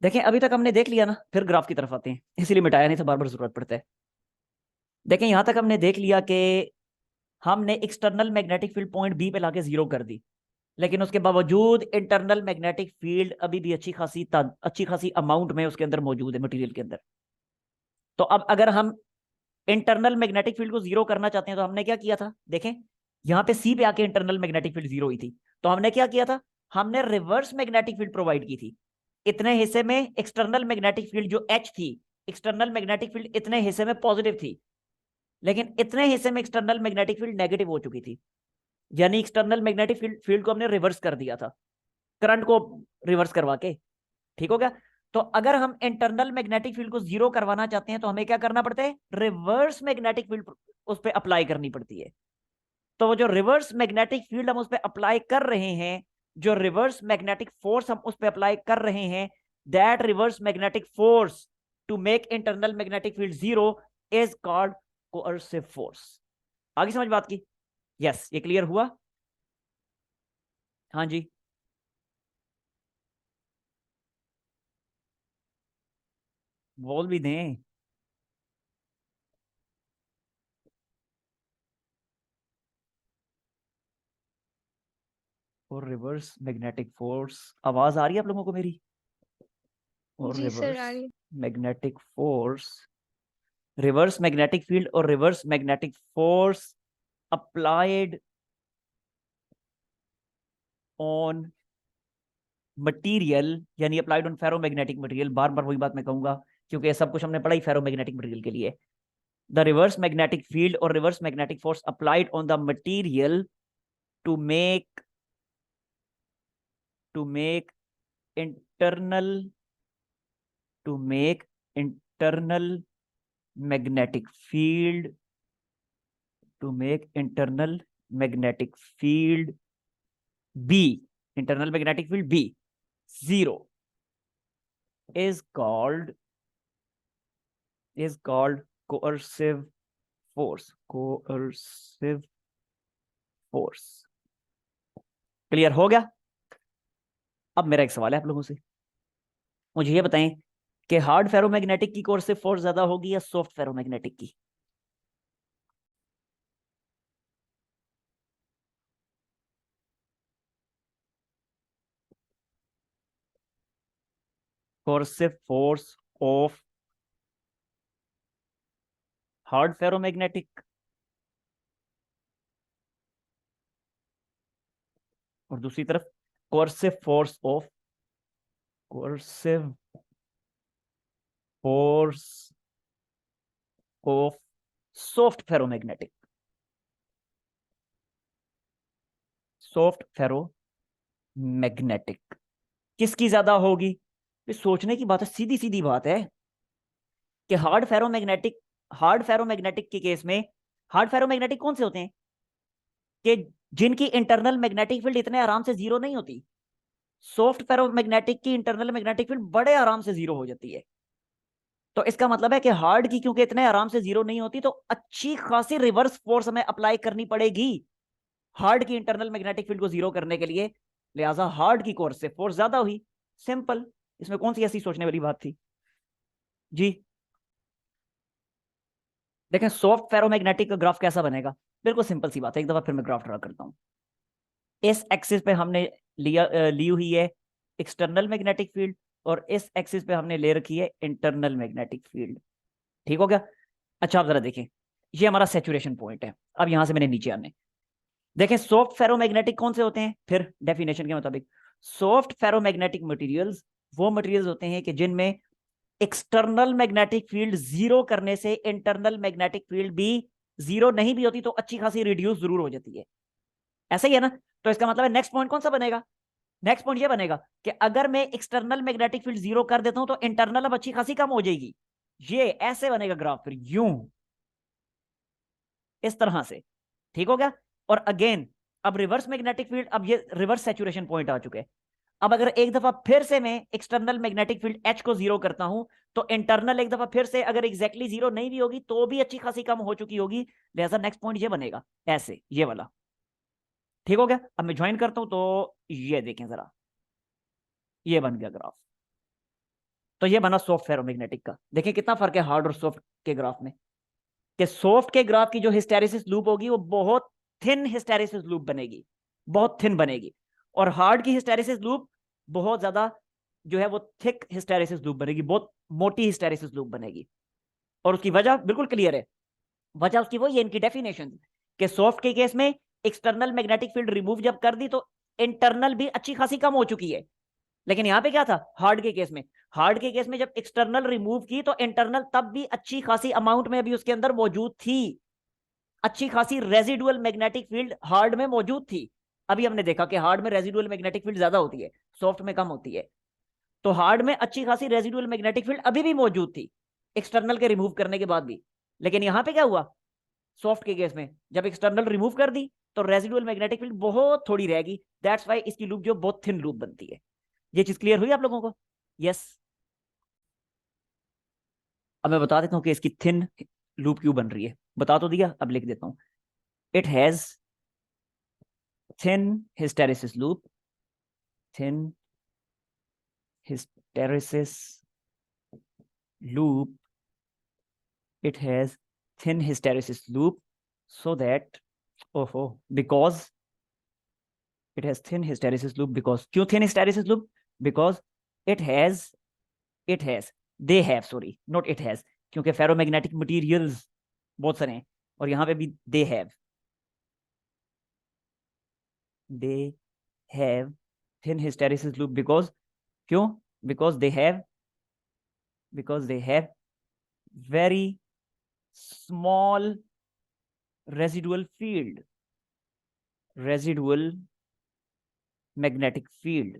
देखें अभी तक हमने देख लिया ना, फिर ग्राफ की तरफ आते हैं, इसीलिए मिटाया नहीं था, बार बार जरूरत पड़ता है। देखें यहां तक हमने देख लिया कि हमने external magnetic field point B पे लाके जीरो कर दी, लेकिन उसके बावजूद इंटरनल मैग्नेटिक फील्ड अभी भी अच्छी खासी अमाउंट में उसके अंदर मौजूद है, मटेरियल के अंदर। तो अब अगर हम इंटरनल मैग्नेटिक फील्ड को जीरो करना चाहते हैं तो हमने क्या किया था, देखें यहां पे सी पे आके इंटरनल मैग्नेटिक फील्ड जीरो हुई थी, तो हमने क्या किया था, हमने रिवर्स मैग्नेटिक फील्ड प्रोवाइड की थी। इतने हिस्से में एक्सटर्नल मैग्नेटिक फील्ड जो एच थी, एक्सटर्नल मैग्नेटिक फील्ड इतने हिस्से में पॉजिटिव थी, लेकिन इतने हिस्से में एक्सटर्नल मैग्नेटिक फील्ड नेगेटिव हो चुकी थी। यानी एक्सटर्नल मैग्नेटिक फील्ड को हमने रिवर्स कर दिया था, करंट को रिवर्स करवा के। ठीक हो गया। तो अगर हम इंटरनल मैग्नेटिक फील्ड को जीरो करवाना चाहते हैं तो हमें क्या करना पड़ता है, रिवर्स मैग्नेटिक फील्ड उस पर अप्लाई करनी पड़ती है। तो वो जो रिवर्स मैग्नेटिक फील्ड हम उस पर अप्लाई कर रहे हैं, जो रिवर्स मैग्नेटिक फोर्स हम उस पर अप्लाई कर रहे हैं, that reverse magnetic force to make internal magnetic field zero is called coercive force. आगे समझ बात की? यस, ये क्लियर हुआ? हाँ जी। बोल भी दें। और रिवर्स मैग्नेटिक फोर्स, आवाज आ रही है आप लोगों को मेरी? और जी सर, रिवर्स आ रही। Magnetic force, reverse magnetic field और reverse magnetic force applied on material, यानी अप्लाइड ऑन फेरोमैग्नेटिक मटेरियल। बार बार वही बात मैं कहूंगा, क्योंकि ये सब कुछ हमने पढ़ा ही फेरोमैग्नेटिक मटेरियल के लिए। द रिवर्स मैग्नेटिक फील्ड और reverse magnetic force applied on the material to make to make internal to make internal magnetic field to make internal magnetic field B, internal magnetic field B zero is called is called coercive force। Clear हो गया? अब मेरा एक सवाल है आप लोगों से, मुझे ये बताएं कि हार्ड फेरोमैग्नेटिक की कोर्सिव फोर्स ज्यादा होगी या सॉफ्ट फेरोमैग्नेटिक की? Coercive force of hard ferromagnetic और दूसरी तरफ coercive force of coercive force of soft ferromagnetic, soft ferromagnetic किसकी ज्यादा होगी? ये सोचने की बात है, सीधी सीधी बात है कि हार्ड फेरोमैग्नेटिक के केस में, हार्ड फेरोमैग्नेटिक कौन से होते हैं कि जिनकी इंटरनल मैग्नेटिक फील्ड इतने आराम से जीरो नहीं होती। सॉफ्ट फेरोमैग्नेटिक की इंटरनल मैग्नेटिक फील्ड बड़े आराम से जीरो हो जाती है। तो इसका मतलब है कि हार्ड की क्योंकि इतने आराम से जीरो नहीं होती, तो अच्छी खासी रिवर्स फोर्स हमें अप्लाई करनी पड़ेगी हार्ड की इंटरनल मैग्नेटिक फील्ड को जीरो करने के लिए। लिहाजा हार्ड की कोर्स से फोर्स ज्यादा हुई, सिंपल। इसमें कौन सी ऐसी सोचने वाली बात थी जी? देखें सॉफ्ट फेरोमैग्नेटिक का ग्राफ कैसा बनेगा, बिल्कुल सिंपल सी बात है, एक दफा फिर मैं ग्राफ ड्रा करता हूं। इस एक्सिस पे हमने ली हुई है एक्सटर्नल मैग्नेटिक फील्ड, और इस एक्सिस पे हमने ले रखी है इंटरनल मैग्नेटिक फील्ड। ठीक हो गया? अच्छा आप जरा देखें, ये हमारा सेचुरेशन पॉइंट है। अब यहां से मैंने नीचे आने, देखें सॉफ्ट फेरोमैग्नेटिक कौन से होते हैं, फिर डेफिनेशन के मुताबिक सॉफ्ट फेरोमैग्नेटिक मटेरियल्स वो मटेरियल्स होते हैं कि जिनमें एक्सटर्नल मैग्नेटिक फील्ड जीरो करने से इंटरनल मैग्नेटिक फील्ड भी जीरो नहीं भी होती तो अच्छी खासी रिड्यूस जरूर हो जाती है। ऐसा ही है ना? तो इसका मतलब है नेक्स्ट पॉइंट कौन सा बनेगा, नेक्स्ट पॉइंट ये बनेगा कि अगर मैं एक्सटर्नल मैग्नेटिक फील्ड जीरो कर देता हूं तो इंटरनल अब अच्छी खासी कम हो जाएगी। ये ऐसे बनेगा ग्राफ, फिर यूं, इस तरह से। ठीक हो गया? और अगेन अब रिवर्स मैग्नेटिक फील्ड, अब ये रिवर्स सैचुरेशन पॉइंट आ चुके हैं। अब अगर एक दफा फिर से मैं एक्सटर्नल मैग्नेटिक फील्ड एच को जीरो करता हूं तो इंटरनल एक दफा फिर से अगर एग्जैक्टली जीरो नहीं भी होगी तो भी अच्छी खासी कम हो चुकी होगी। लिहाजा नेक्स्ट पॉइंट ये बनेगा, ऐसे ये वाला। ठीक हो गया? अब मैं ज्वाइन करता हूं तो ये देखें जरा, ये बन गया ग्राफ। तो ये बना सॉफ्ट फेरोमैग्नेटिक का। देखिए कितना फर्क है हार्ड और सॉफ्ट के ग्राफ में, कि सॉफ्ट के ग्राफ की जो हिस्टैरिसीस लूप होगी वो बहुत थिन हिस्टैरिसीस लूप बनेगी, बहुत थिन बनेगी, और हार्ड की हिस्टैरिसीस लूप बहुत ज्यादा जो है वो थिक हिस्टैरिसीस लूप बनेगी, बहुत मोटी हिस्टैरिसीस लूप बनेगी। और उसकी वजह बिल्कुल क्लियर है, वजह उसकी वही है, इनकी डेफिनेशन, कि सॉफ्ट के केस में एक्सटर्नल मैग्नेटिक फील्ड रिमूव जब कर दी तो इंटरनल भी अच्छी खासी कम हो चुकी है। लेकिन यहां पे क्या था हार्ड के केस में, हार्ड के केस में जब एक्सटर्नल रिमूव की तो इंटरनल तब भी अच्छी खासी अमाउंट में अभी उसके अंदर मौजूद थी, अच्छी खासी रेजिडुअल मैग्नेटिक फील्ड हार्ड में मौजूद थी। अभी हमने देखा कि हार्ड में रेजिडुअल मैग्नेटिक फील्ड ज्यादा होती है, सॉफ्ट में कम होती है। तो हार्ड में अच्छी खासी रेजिडुअल मैग्नेटिक फील्ड अभी भी मौजूद थी एक्सटर्नल के रिमूव करने के बाद भी। लेकिन यहां पे क्या हुआ सॉफ्ट के केस में, जब एक्सटर्नल रिमूव कर दी तो रेजिडुअल मैग्नेटिक फील्ड बहुत थोड़ी रहेगी, दैट्स वाई इसकी लूप जो बहुत थिन लूप बनती है। ये चीज क्लियर हुई आप लोगों को? यस। अब मैं बता देता हूँ कि इसकी थिन लूप क्यों बन रही है, बता तो दिया, अब लिख देता हूँ। It has thin hysteresis loop, thin hysteresis loop, it has thin hysteresis loop, so that because it has thin hysteresis loop, because क्यों thin hysteresis loop, because it has they have, sorry not it has, क्योंकि ferromagnetic materials बहुत सारे हैं, और यहां पे भी they have thin hysteresis loop, because क्यों, because they have very small residual magnetic field,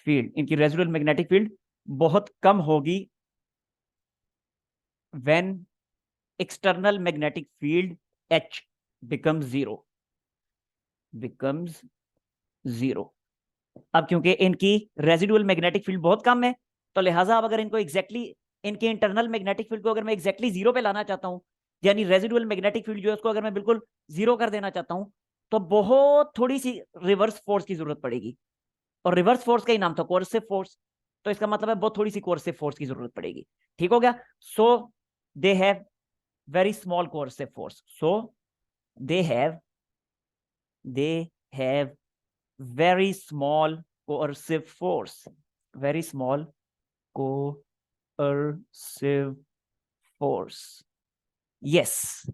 इनकी रेजिडुअल मैग्नेटिक फील्ड बहुत कम होगी when external magnetic field H becomes zero। अब क्योंकि इनकी रेजिडुअल मैग्नेटिक फील्ड बहुत कम है, तो लिहाजा अब अगर इनको इनके इंटरनल मैग्नेटिक फील्ड को अगर मैं एग्जैक्टली जीरो पे लाना चाहता हूं, यानी रेजिडुअल मैग्नेटिक फील्ड जो है उसको अगर मैं बिल्कुल जीरो कर देना चाहता हूं, तो बहुत थोड़ी सी रिवर्स फोर्स की जरूरत पड़ेगी, और रिवर्स फोर्स का ही नाम था कोर्सिव फोर्स। तो इसका मतलब है बहुत थोड़ी सी कोर्सिव फोर्स की जरूरत पड़ेगी। ठीक हो गया? So they have very small coercive force, so they have very small coercive force, very small coercive force। yes,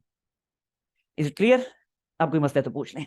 is it clear? आप कोई मसला तो पूछ लें।